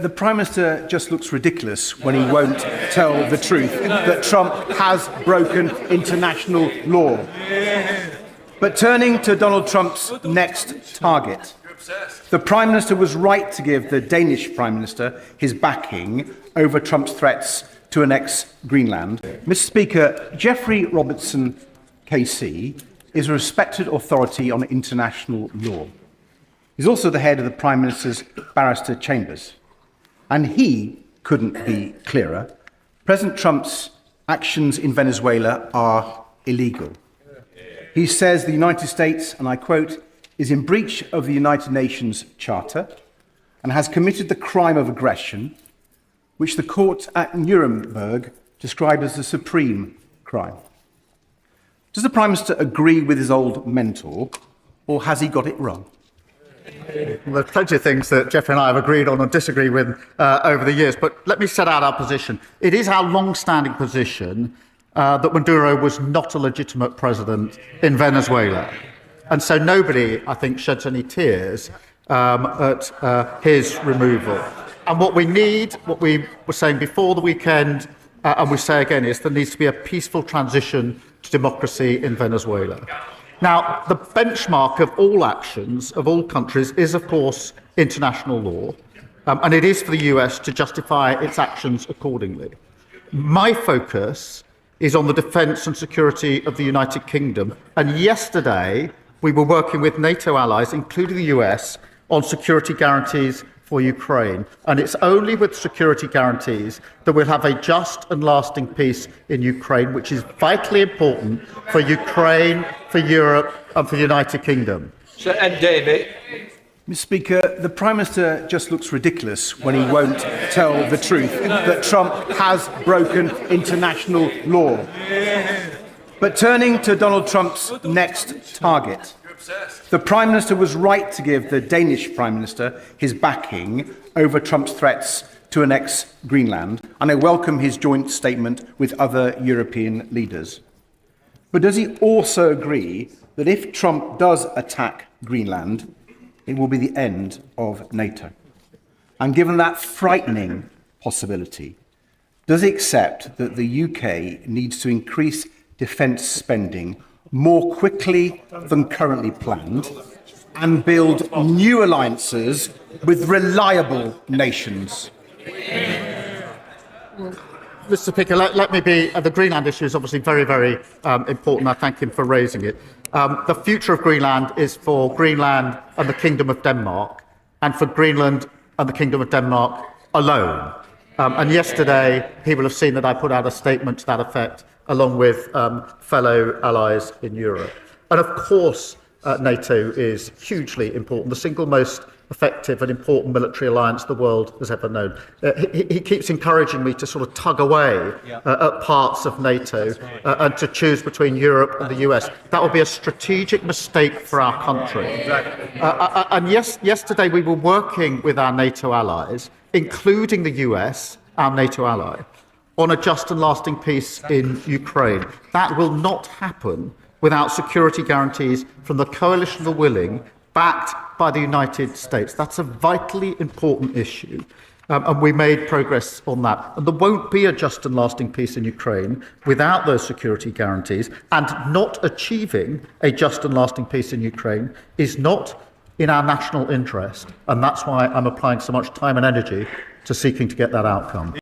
the Prime Minister just looks ridiculous when he won't tell the truth that Trump has broken international law. But turning to Donald Trump's next target, the Prime Minister was right to give the Danish Prime Minister his backing over Trump's threats to annex Greenland. Mr. Speaker, Geoffrey Robertson, KC, is a respected authority on international law. He's also the head of the Prime Minister's barrister chambers. And he couldn't be clearer. President Trump's actions in Venezuela are illegal. He says the United States, and I quote, is in breach of the United Nations Charter and has committed the crime of aggression, which the court at Nuremberg described as the supreme crime. Does the Prime Minister agree with his old mentor, or has he got it wrong? Well, there's plenty of things that Geoffrey and I have agreed on and disagree with over the years, but let me set out our position. It is our long-standing position that Maduro was not a legitimate president in Venezuela. And so nobody, I think, sheds any tears at his removal. And what we need, what we were saying before the weekend, and we say again, is there needs to be a peaceful transition to democracy in Venezuela. Now, the benchmark of all actions of all countries is, of course, international law, and it is for the US to justify its actions accordingly. My focus is on the defence and security of the United Kingdom, and yesterday we were working with NATO allies, including the US, on security guarantees for Ukraine. And it's only with security guarantees that we'll have a just and lasting peace in Ukraine, which is vitally important for Ukraine, for Europe, and for the United Kingdom. Sir Ed Davey. Mr. Speaker, the Prime Minister just looks ridiculous when he won't tell the truth that Trump has broken international law. But turning to Donald Trump's next target, the Prime Minister was right to give the Danish Prime Minister his backing over Trump's threats to annex Greenland, and I welcome his joint statement with other European leaders. But does he also agree that if Trump does attack Greenland, it will be the end of NATO? And given that frightening possibility, does he accept that the UK needs to increase defence spending more quickly than currently planned and build new alliances with reliable nations? Mr. Speaker, let me be, the Greenland issue is obviously very, very important. I thank him for raising it. The future of Greenland is for Greenland and the Kingdom of Denmark, and for Greenland and the Kingdom of Denmark alone. And yesterday, he will have seen that I put out a statement to that effect, along with fellow allies in Europe. And of course, NATO is hugely important, the single most effective and important military alliance the world has ever known. He keeps encouraging me to sort of tug away at parts of NATO and to choose between Europe and the US. That would be a strategic mistake for our country. And yesterday we were working with our NATO allies, including the US, our NATO ally, on a just and lasting peace in Ukraine. That will not happen without security guarantees from the coalition of the willing, backed by the United States. That's a vitally important issue, and we made progress on that. And there won't be a just and lasting peace in Ukraine without those security guarantees, and not achieving a just and lasting peace in Ukraine is not in our national interest, and that's why I'm applying so much time and energy to seeking to get that outcome.